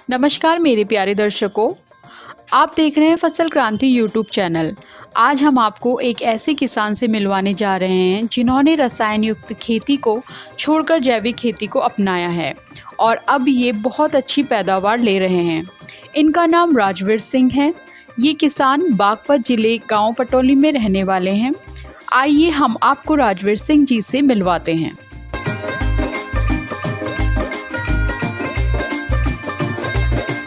नमस्कार मेरे प्यारे दर्शकों, आप देख रहे हैं फसल क्रांति यूट्यूब चैनल। आज हम आपको एक ऐसे किसान से मिलवाने जा रहे हैं जिन्होंने रसायन युक्त खेती को छोड़कर जैविक खेती को अपनाया है और अब ये बहुत अच्छी पैदावार ले रहे हैं। इनका नाम राजवीर सिंह है। ये किसान बागपत जिले गांव पटौली में रहने वाले हैं। आइए हम आपको राजवीर सिंह जी से मिलवाते हैं।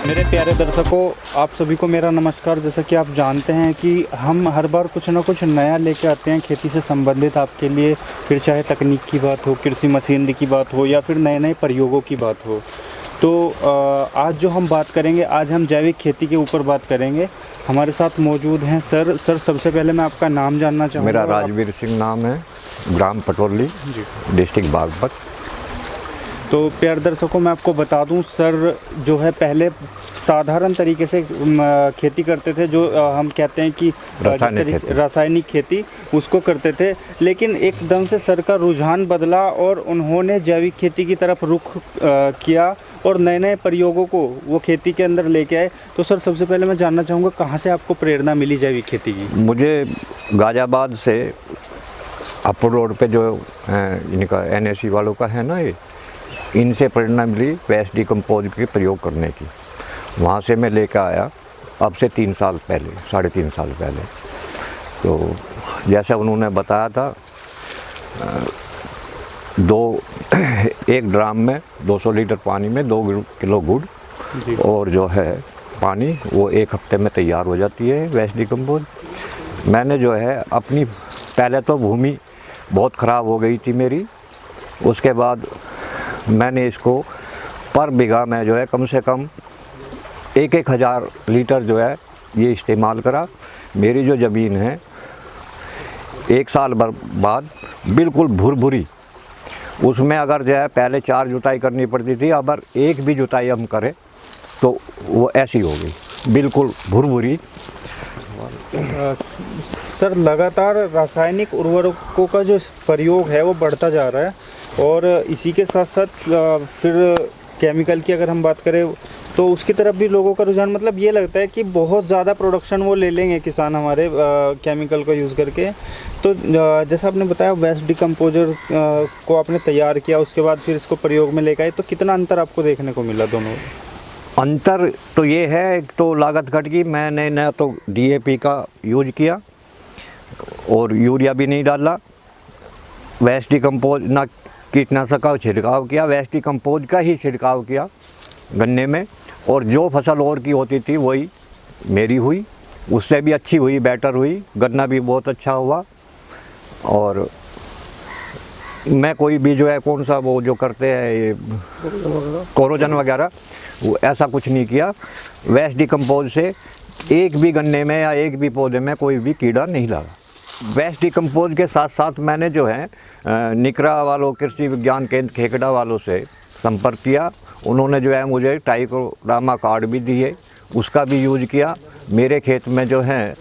मेरे प्यारे दर्शकों, आप सभी को मेरा नमस्कार। जैसा कि आप जानते हैं कि हम हर बार कुछ ना कुछ नया लेके आते हैं खेती से संबंधित आपके लिए, फिर चाहे तकनीक की बात हो, कृषि मशीनरी की बात हो या फिर नए नए प्रयोगों की बात हो। तो आज जो हम बात करेंगे, आज हम जैविक खेती के ऊपर बात करेंगे। हमारे साथ मौजूद हैं सर। सबसे पहले मैं आपका नाम जानना चाहूँगा। मेरा राजवीर सिंह नाम है, ग्राम पटौली, डिस्ट्रिक्ट बागपत। तो प्यारे दर्शकों, मैं आपको बता दूं, सर जो है पहले साधारण तरीके से खेती करते थे, जो हम कहते हैं कि रासायनिक खेती, उसको करते थे। लेकिन एकदम से सर का रुझान बदला और उन्होंने जैविक खेती की तरफ रुख किया और नए नए प्रयोगों को वो खेती के अंदर लेके आए। तो सर, सबसे पहले मैं जानना चाहूँगा, कहाँ से आपको प्रेरणा मिली जैविक खेती की? मुझे गाज़ियाबाद से अपर रोड पे जो इनका NSE वालों का है ना, ये इनसे प्रेरणा मिली वेस्ट डिकम्पोज के प्रयोग करने की। वहाँ से मैं लेकर आया अब से 3 साल पहले, 3.5 साल पहले। तो जैसा उन्होंने बताया था, एक ड्राम में 200 लीटर पानी में 2 किलो गुड़ और जो है पानी, वो 1 हफ्ते में तैयार हो जाती है वेस्ट डिकम्पोज। मैंने जो है अपनी, पहले तो भूमि बहुत ख़राब हो गई थी मेरी, उसके बाद मैंने इसको पर बीघा में जो है कम से कम 1-1 हज़ार लीटर जो है ये इस्तेमाल करा। मेरी जो ज़मीन है 1 साल बाद बिल्कुल भुरभुरी, उसमें अगर जो है पहले 4 जुताई करनी पड़ती थी, अब एक भी जुताई हम करें तो वो ऐसी हो गई, बिल्कुल भुरभुरी। सर, लगातार रासायनिक उर्वरकों का जो प्रयोग है वो बढ़ता जा रहा है और इसी के साथ साथ फिर केमिकल की अगर हम बात करें तो उसकी तरफ भी लोगों का रुझान, मतलब ये लगता है कि बहुत ज़्यादा प्रोडक्शन वो ले लेंगे किसान हमारे केमिकल का यूज़ करके। तो जैसा आपने बताया, वेस्ट डिकम्पोजर को आपने तैयार किया, उसके बाद फिर इसको प्रयोग में लेकर आए, तो कितना अंतर आपको देखने को मिला दोनों? अंतर तो ये है, एक तो लागत घट गई। मैंने न तो DAP का यूज किया और यूरिया भी नहीं डाला, वेस्ट डिकम्पोज ना कीटनाशक का छिड़काव किया, वेस्ट डिकम्पोज का ही छिड़काव किया गन्ने में। और जो फसल और की होती थी वही मेरी हुई, उससे भी अच्छी हुई, बेटर हुई। गन्ना भी बहुत अच्छा हुआ। और मैं कोई भी जो है, कौन सा वो जो करते हैं ये कोरोजन वगैरह, वो ऐसा कुछ नहीं किया। वेस्ट डिकम्पोज से एक भी गन्ने में या एक भी पौधे में कोई भी कीड़ा नहीं लगा। वेस्ट डिकम्पोज के साथ साथ मैंने जो है निकरा वालों, कृषि विज्ञान केंद्र खेकड़ा वालों से संपर्क किया। उन्होंने जो है मुझे ट्राइकोडर्मा कार्ड भी दिए, उसका भी यूज किया। मेरे खेत में जो है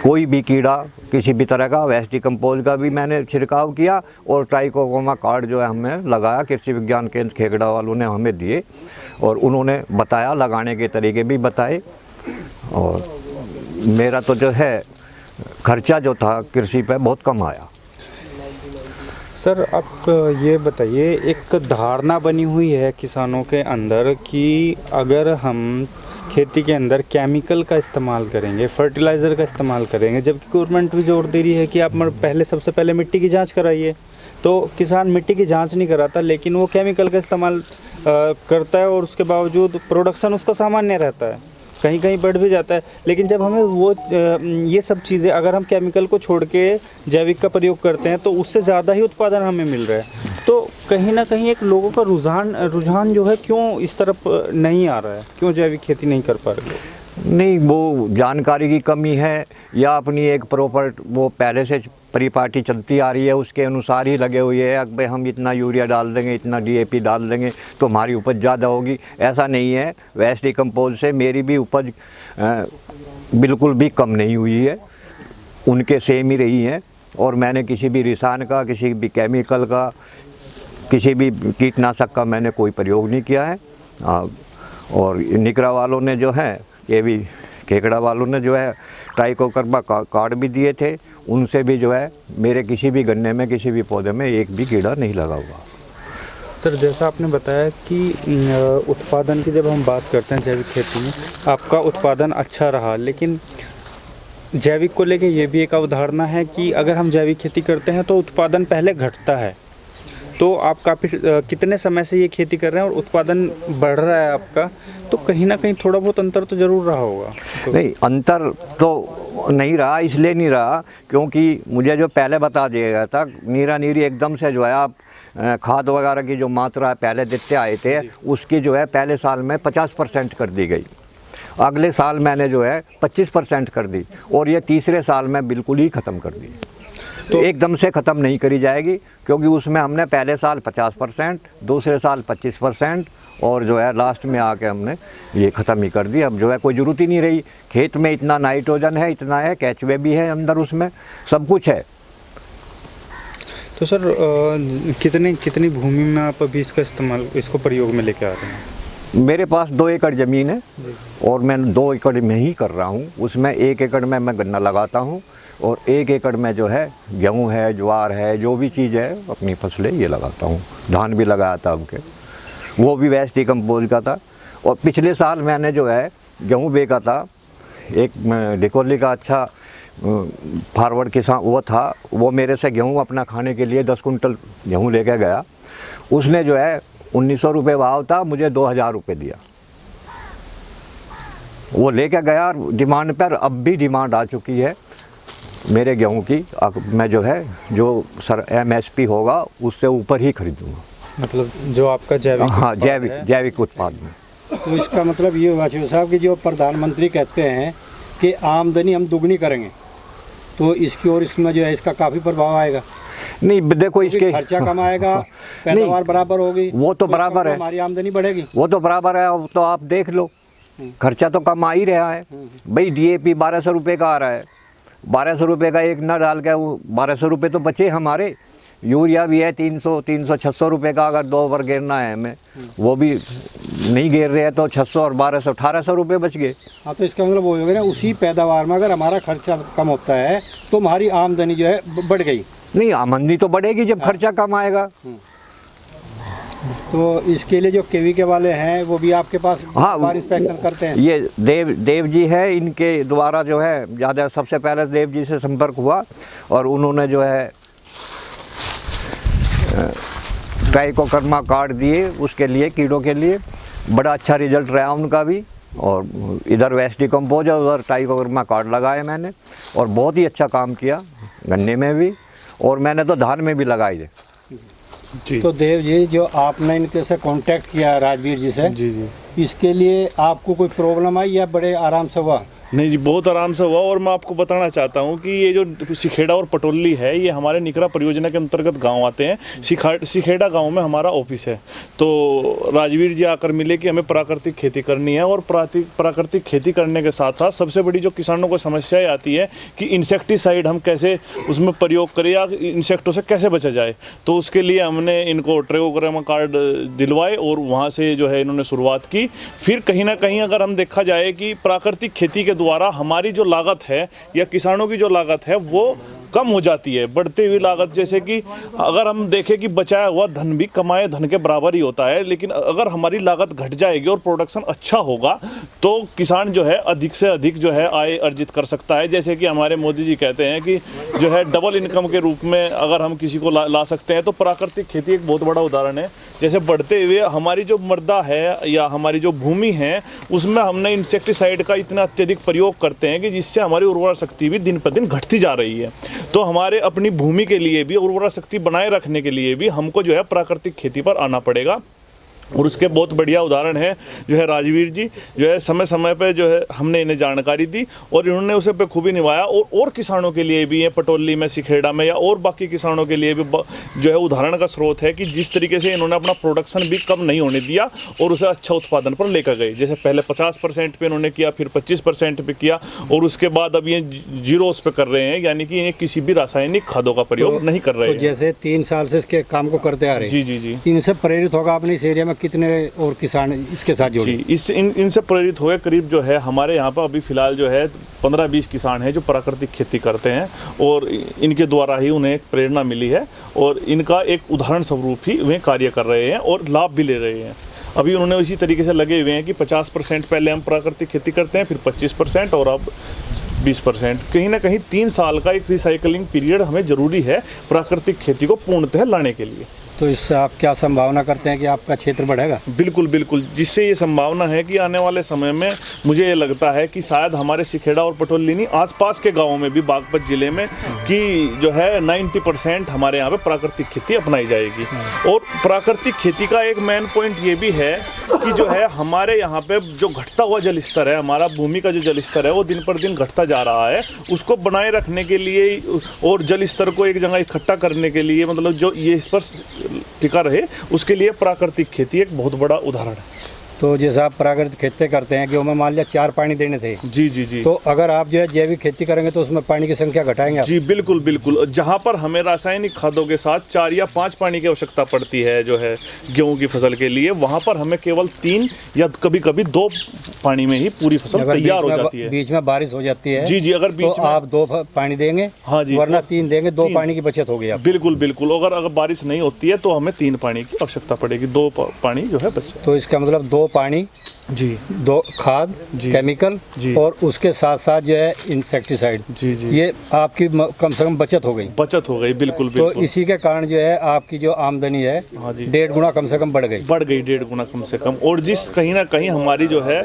कोई भी कीड़ा किसी भी तरह का, वेस्ट डिकम्पोज का भी मैंने छिड़काव किया और ट्राइकोडर्मा कार्ड जो है हमें लगाया, कृषि विज्ञान केंद्र खेकड़ा वालों ने हमें दिए और उन्होंने बताया, लगाने के तरीके भी बताए। और मेरा तो जो है खर्चा जो था कृषि पे बहुत कम आया। सर, आप ये बताइए, एक धारणा बनी हुई है किसानों के अंदर कि अगर हम खेती के अंदर केमिकल का इस्तेमाल करेंगे, फर्टिलाइज़र का इस्तेमाल करेंगे, जबकि गवर्नमेंट भी जोर दे रही है कि आप सबसे पहले मिट्टी की जांच कराइए। तो किसान मिट्टी की जांच नहीं कराता, लेकिन वो केमिकल का इस्तेमाल करता है और उसके बावजूद प्रोडक्शन उसका सामान्य रहता है, कहीं कहीं बढ़ भी जाता है। लेकिन जब हमें वो ये सब चीज़ें, अगर हम केमिकल को छोड़ के जैविक का प्रयोग करते हैं तो उससे ज़्यादा ही उत्पादन हमें मिल रहा है। तो कहीं ना कहीं एक लोगों का रुझान जो है क्यों इस तरफ नहीं आ रहा है, क्यों जैविक खेती नहीं कर पा रहे लोग? नहीं, वो जानकारी की कमी है या अपनी एक प्रॉपर वो पहले से परिपाटी चलती आ रही है, उसके अनुसार ही लगे हुए हैं। अब हम इतना यूरिया डाल देंगे, इतना DAP डाल देंगे तो हमारी उपज ज़्यादा होगी, ऐसा नहीं है। वेस्ट डिकम्पोज से मेरी भी उपज बिल्कुल भी कम नहीं हुई है, उनके सेम ही रही है। और मैंने किसी भी रसायन का, किसी भी केमिकल का, किसी भी कीटनाशक का मैंने कोई प्रयोग नहीं किया है। और निकरा वालों ने जो है, ये भी केकड़ा वालों ने जो है ट्राइकोकर्मा कार्ड भी दिए थे, उनसे भी जो है मेरे किसी भी गन्ने में, किसी भी पौधे में एक भी कीड़ा नहीं लगा हुआ। सर जैसा आपने बताया कि उत्पादन की जब हम बात करते हैं जैविक खेती में, आपका उत्पादन अच्छा रहा, लेकिन जैविक को लेके ये भी एक अवधारणा है कि अगर हम जैविक खेती करते हैं तो उत्पादन पहले घटता है। तो आप काफ़ी कितने समय से ये खेती कर रहे हैं और उत्पादन बढ़ रहा है आपका, तो कहीं ना कहीं थोड़ा बहुत अंतर तो ज़रूर रहा होगा। तो नहीं, अंतर तो नहीं रहा, इसलिए नहीं रहा क्योंकि मुझे जो पहले बता दिया गया था, नीरा नीरी एकदम से जो है आप खाद वगैरह की जो मात्रा पहले देते आए थे, उसकी जो है पहले साल में 50% कर दी गई। अगले साल मैंने जो है 25% कर दी, और ये तीसरे साल में बिल्कुल ही ख़त्म कर दी। तो एकदम से ख़त्म नहीं करी जाएगी, क्योंकि उसमें हमने पहले साल 50%, दूसरे साल 25%, और जो है लास्ट में आके हमने ये ख़त्म ही कर दी। अब जो है कोई ज़रूरत ही नहीं रही, खेत में इतना नाइट्रोजन है, इतना है, केचुए भी है अंदर, उसमें सब कुछ है। तो सर कितनी भूमि में आप अभी इसको प्रयोग में लेके आ रहे हैं? मेरे पास 2 एकड़ ज़मीन है और मैं 2 एकड़ में ही कर रहा हूँ। उसमें 1 एकड़ में मैं गन्ना लगाता हूँ और 1 एकड़ में जो है गेहूँ है, ज्वार है, जो भी चीज़ है अपनी फसलें ये लगाता हूँ। धान भी लगाया था अब के, वो भी वेस्ट डिकम्पोज का था। और पिछले साल मैंने जो है गेहूँ बेचा था, एक डिकोली का अच्छा फॉरवर्ड किसान वो था, वो मेरे से गेहूँ अपना खाने के लिए 10 कुंटल गेहूँ लेके गया। उसने जो है 1900 रुपये भाव था, मुझे 2000 रुपये दिया। वो लेके गया डिमांड पर, अब भी डिमांड आ चुकी है मेरे गेहूं की। मैं जो है जो सर MSP होगा उससे ऊपर ही खरीदूंगा। मतलब जो आपका जैविक, हाँ, जैविक उत्पाद में। तो इसका मतलब ये हुआ शिव साहब कि जो प्रधानमंत्री कहते हैं कि आमदनी हम दुगनी करेंगे, तो इसकी और इसमें जो है इसका काफ़ी प्रभाव आएगा। नहीं देखो, इसके खर्चा कम आएगा, पैदावार बराबर होगी, वो तो बराबर है, हमारी आमदनी बढ़ेगी, वो तो बराबर है। अब तो आप देख लो, खर्चा तो कम आ ही रहा है भाई। DAP 1200 रुपये का आ रहा है, 1200 रुपये का एक न डाल के वो 1200 रुपये तो बचे हमारे। यूरिया भी है 300-600 रुपये का, अगर 2 बार गिरना है हमें, वो भी नहीं गिर रहे हैं, तो 600 और 1200 1800 रुपये बच गए। हाँ, तो इसका मतलब वो हो गया ना, उसी पैदावार में अगर हमारा खर्चा कम होता है तो हमारी आमदनी जो है बढ़ गई। नहीं, आमदनी तो बढ़ेगी जब खर्चा कम आएगा। तो इसके लिए जो केवीके वाले हैं वो भी आपके पास बार इंस्पेक्शन करते हैं? ये देव जी है, इनके द्वारा जो है ज़्यादा सबसे पहले देव जी से संपर्क हुआ और उन्होंने जो है ट्राइकोकर्मा कार्ड दिए उसके लिए, कीड़ों के लिए। बड़ा अच्छा रिजल्ट रहा उनका भी। और इधर वेस्ट डिकम्पोज है, उधर ट्राइकोकर्मा कार्ड लगाए मैंने, और बहुत ही अच्छा काम किया गन्ने में भी, और मैंने तो धान में भी लगाई है। जी। तो देव जी, जो आपने इनके से कांटेक्ट किया राजवीर जी से, जी, इसके लिए आपको कोई प्रॉब्लम आई या बड़े आराम से हुआ? नहीं जी, बहुत आराम से हुआ। और मैं आपको बताना चाहता हूँ कि ये जो सिखेड़ा और पटोली है, ये हमारे निकरा परियोजना के अंतर्गत गांव आते हैं। सिखेड़ा गांव में हमारा ऑफिस है। तो राजवीर जी आकर मिले कि हमें प्राकृतिक खेती करनी है, और प्राकृतिक खेती करने के साथ साथ सबसे बड़ी जो किसानों को समस्याएं आती है कि इंसेक्टिसाइड हम कैसे उसमें प्रयोग करें या इंसेक्टों से कैसे बचा जाए। तो उसके लिए हमने इनको ट्राइकोकर्मा कार्ड दिलवाए और वहाँ से जो है इन्होंने शुरुआत की। फिर कहीं ना कहीं अगर हम देखा जाए कि प्राकृतिक खेती के द्वारा हमारी जो लागत है या किसानों की जो लागत है वो कम हो जाती है। बढ़ती हुई लागत, जैसे कि अगर हम देखें कि बचाया हुआ धन भी कमाए धन के बराबर ही होता है, लेकिन अगर हमारी लागत घट जाएगी और प्रोडक्शन अच्छा होगा तो किसान जो है अधिक से अधिक जो है आय अर्जित कर सकता है। जैसे कि हमारे मोदी जी कहते हैं कि जो है डबल इनकम के रूप में अगर हम किसी को ला सकते हैं, तो प्राकृतिक खेती एक बहुत बड़ा उदाहरण है। जैसे बढ़ते हुए हमारी जो मृदा है या हमारी जो भूमि है, उसमें हमने इंसेक्टिसाइड का इतना अत्यधिक प्रयोग करते हैं कि जिससे हमारी उर्वरा शक्ति भी दिन पर दिन घटती जा रही है। तो हमारे अपनी भूमि के लिए भी, उर्वरा शक्ति बनाए रखने के लिए भी हमको जो है प्राकृतिक खेती पर आना पड़ेगा। और उसके बहुत बढ़िया उदाहरण है जो है राजवीर जी, जो है समय समय पे जो है हमने इन्हें जानकारी दी और इन्होंने उसे पे खूबी निभाया। और किसानों के लिए भी, ये पटोली में, सिखेड़ा में या और बाकी किसानों के लिए भी जो है उदाहरण का स्रोत है कि जिस तरीके से इन्होंने अपना प्रोडक्शन भी कम नहीं होने दिया और उसे अच्छा उत्पादन पर लेकर गए। जैसे पहले 50% पे इन्होंने किया, फिर 25% पे किया, और उसके बाद अब ये 0 पे कर रहे हैं, यानी कि ये किसी भी रासायनिक खादों का प्रयोग नहीं कर रहे हैं। जैसे 3 साल से इसके काम को करते आ रहे हैं। जी, इनसे प्रेरित होगा आपने इस एरिया में में कितने और किसान इसके साथ जुड़े? जी, इनसे प्रेरित हुए करीब जो है हमारे यहाँ पर अभी फ़िलहाल जो है 15-20 किसान हैं जो प्राकृतिक खेती करते हैं, और इनके द्वारा ही उन्हें एक प्रेरणा मिली है, और इनका एक उदाहरण स्वरूप ही वे कार्य कर रहे हैं और लाभ भी ले रहे हैं। अभी उन्होंने इसी तरीके से लगे हुए हैं कि 50% पहले हम प्राकृतिक खेती करते हैं, फिर 25% और अब 20%। कहीं ना कहीं 3 साल का एक रिसाइकलिंग पीरियड हमें ज़रूरी है प्राकृतिक खेती को पूर्णतः लाने के लिए। तो इससे आप क्या संभावना करते हैं कि आपका क्षेत्र बढ़ेगा? बिल्कुल बिल्कुल, जिससे ये संभावना है कि आने वाले समय में मुझे ये लगता है कि शायद हमारे सिखेड़ा और पटोली नहीं, आसपास के गांवों में भी बागपत जिले में कि जो है 90% हमारे यहाँ पे प्राकृतिक खेती अपनाई जाएगी। और प्राकृतिक खेती का एक मेन पॉइंट ये भी है कि जो है हमारे यहाँ पे जो घटता हुआ जल स्तर है, हमारा भूमि का जो जल स्तर है वो दिन पर दिन घटता जा रहा है, उसको बनाए रखने के लिए और जल स्तर को एक जगह इकट्ठा करने के लिए, मतलब जो ये इस पर टिका रहे, उसके लिए प्राकृतिक खेती एक बहुत बड़ा उदाहरण है। तो जैसे आप प्राकृतिक खेती करते हैं कि हमें मान लिया 4 पानी देने थे, जी जी जी, तो अगर आप जो है जैविक खेती करेंगे तो उसमें पानी की संख्या घटाएंगे आप? जी बिल्कुल बिल्कुल, जहाँ पर हमें रासायनिक खादों के साथ 4 या 5 पानी की आवश्यकता पड़ती है जो है गेहूं की फसल के लिए, वहाँ पर हमें केवल 3 या कभी कभी 2 पानी में ही पूरी फसल तैयार हो जाती है। बीच में बारिश हो जाती है जी जी, अगर बीच तो में आप 2 पानी देंगे, हाँ जी, वरना 3 देंगे, 2 तीन। पानी की बचत हो गई आप। बिल्कुल बिल्कुल, अगर बारिश नहीं होती है तो हमें 3 पानी की आवश्यकता पड़ेगी, 2 पानी जो है बचे। तो इसका मतलब 2 पानी, जी 2 खाद, जी, केमिकल जी, और उसके साथ साथ जो है इंसेक्टिसाइड, जी जी, ये आपकी कम से कम बचत हो गई। बचत हो गई, बिल्कुल तो बिल्कुल। इसी के कारण जो है आपकी जो आमदनी है हाँ जी, 1.5 गुना कम से कम बढ़ गई। 1.5 गुना कम से कम। और जिस कहीं ना कहीं हमारी जो है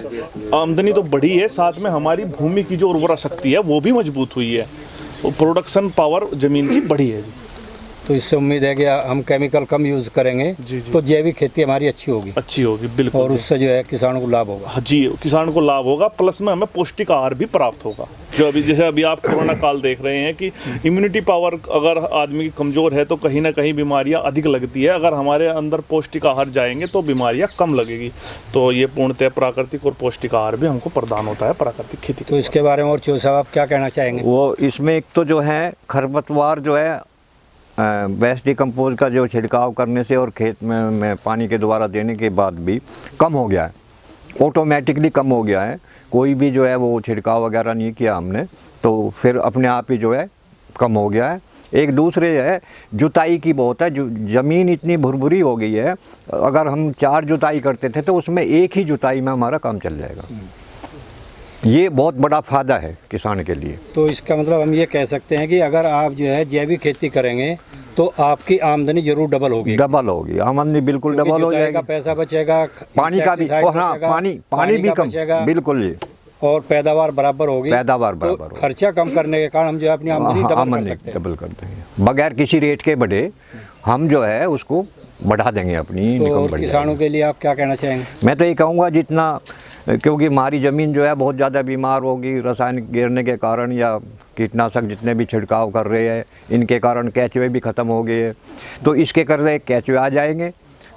आमदनी तो बढ़ी है, साथ में हमारी भूमि की जो उर्वरा शक्ति है वो भी मजबूत हुई है, प्रोडक्शन पावर जमीन की बढ़ी है। तो इससे उम्मीद है कि हम केमिकल कम यूज़ करेंगे जी जी, तो जैविक खेती हमारी अच्छी होगी, अच्छी होगी, बिल्कुल। और उससे जो है किसानों को लाभ होगा। हाँ जी, किसान को लाभ होगा, प्लस में हमें पौष्टिक आहार भी प्राप्त होगा। जो अभी जैसे अभी आप कोरोना काल देख रहे हैं कि इम्यूनिटी पावर अगर आदमी की कमज़ोर है तो कहीं ना कहीं बीमारियां अधिक लगती है, अगर हमारे अंदर पौष्टिक आहार जाएंगे तो बीमारियां कम लगेगी। तो ये पूर्णतः प्राकृतिक और पौष्टिक आहार भी हमको प्रदान होता है प्राकृतिक खेती। तो इसके बारे में और चौधरी साहब आप क्या कहना चाहेंगे? वो इसमें एक तो जो है खरपतवार जो है वेस्ट डिकम्पोज का जो छिड़काव करने से और खेत में पानी के द्वारा देने के बाद भी कम हो गया है, ऑटोमेटिकली कम हो गया है। कोई भी जो है वो छिड़काव वगैरह नहीं किया हमने, तो फिर अपने आप ही जो है कम हो गया है। एक दूसरे है जुताई की बहुत है, ज़मीन इतनी भुरभुरी हो गई है, अगर हम 4 जुताई करते थे तो उसमें 1 ही जुताई में हमारा काम चल जाएगा। ये बहुत बड़ा फ़ायदा है किसान के लिए। तो इसका मतलब हम ये कह सकते हैं कि अगर आप जो है जैविक खेती करेंगे तो आपकी आमदनी जरूर डबल होगी। डबल होगी, आमदनी बिल्कुल डबल हो जाएगी। पैसा बचेगा, पानी का भी, हाँ पानी भी कम, बिल्कुल जी, और पैदावार बराबर होगी। पैदावार तो बराबर होगी। खर्चा कम करने के कारण हम जो है अपनी आमदनी डबल कर सकते हैं। डबल कर देंगे बगैर किसी रेट के बढ़े, हम जो है उसको बढ़ा देंगे अपनी इनकम। तो किसानों के लिए आप क्या कहना चाहेंगे? मैं तो ये कहूँगा जितना, क्योंकि हमारी ज़मीन जो है बहुत ज़्यादा बीमार होगी रासायनिक गिरने के कारण, या कीटनाशक जितने भी छिड़काव कर रहे हैं इनके कारण केंचुए भी ख़त्म हो गए हैं। तो इसके कर रहे केंचुए आ जाएंगे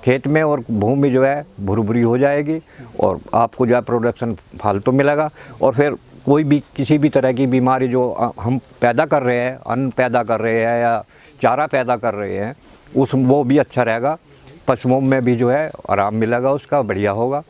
खेत में और भूमि जो है भुरभुरी हो जाएगी और आपको जो है प्रोडक्शन फालतू मिलेगा। और फिर कोई भी किसी भी तरह की बीमारी जो हम पैदा कर रहे हैं, अन्न पैदा कर रहे हैं या चारा पैदा कर रहे हैं, वो भी अच्छा रहेगा। पशुओं में भी जो है आराम मिलेगा, उसका बढ़िया होगा।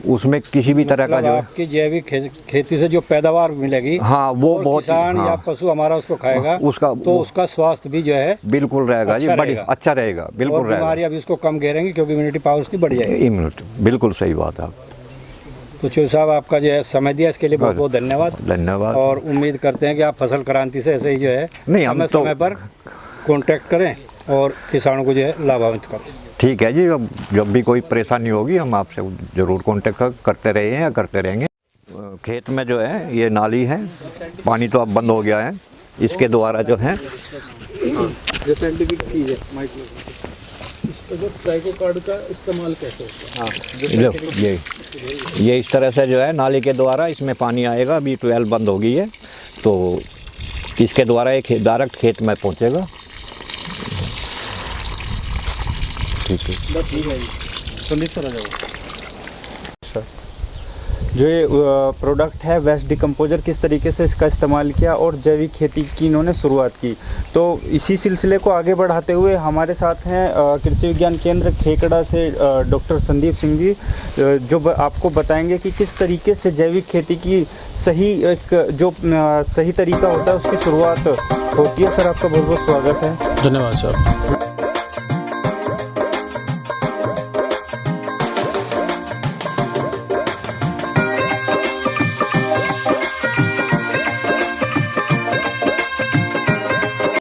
उसमें किसी भी तरह का जो आपकी जैविक खेती से जो पैदावार मिलेगी, हाँ वो बहुत, किसान या पशु हमारा उसको खाएगा, उसका तो उसका स्वास्थ्य भी जो है बिल्कुल रहेगा जी, बड़ी अच्छा रहेगा, बिल्कुल रहेगा। बीमारी अभी उसको कम घेरेंगी क्योंकि इम्यूनिटी पावर उसकी बढ़ जाएगी। इम्यूनिटी, बिल्कुल सही बात है। तो चौधरी साहब आपका जो है समय दिया इसके लिए बहुत बहुत धन्यवाद। धन्यवाद। और उम्मीद करते हैं कि आप फसल क्रांति से ऐसे ही जो है नहीं, समय पर कॉन्टेक्ट करें और किसानों को जो है लाभान्वित करें। ठीक है जी, जब भी कोई परेशानी होगी हम आपसे ज़रूर कांटेक्ट करते रहे हैं या करते रहेंगे। खेत में जो है ये नाली है, पानी तो अब बंद हो गया है, इसके द्वारा जो है जो साइंटिफिक चीज़ है माइक में, इस पर जो ट्राइकोकार्ड का इस्तेमाल कैसे होता है? लो ये इस तरह से जो है नाली के द्वारा इसमें पानी आएगा। अभी 12 बंद हो गई है तो इसके द्वारा एक डायरेक्ट खेत में पहुंचेगा। ठीक है, जो ये प्रोडक्ट है वेस्ट डिकम्पोजर किस तरीके से इसका इस्तेमाल किया और जैविक खेती की इन्होंने शुरुआत की। तो इसी सिलसिले को आगे बढ़ाते हुए हमारे साथ हैं कृषि विज्ञान केंद्र खेकड़ा से डॉक्टर संदीप सिंह जी, जो आपको बताएंगे कि किस तरीके से जैविक खेती की सही सही तरीका होता है उसकी शुरुआत होती है। सर आपका बहुत बहुत स्वागत है। धन्यवाद साहब।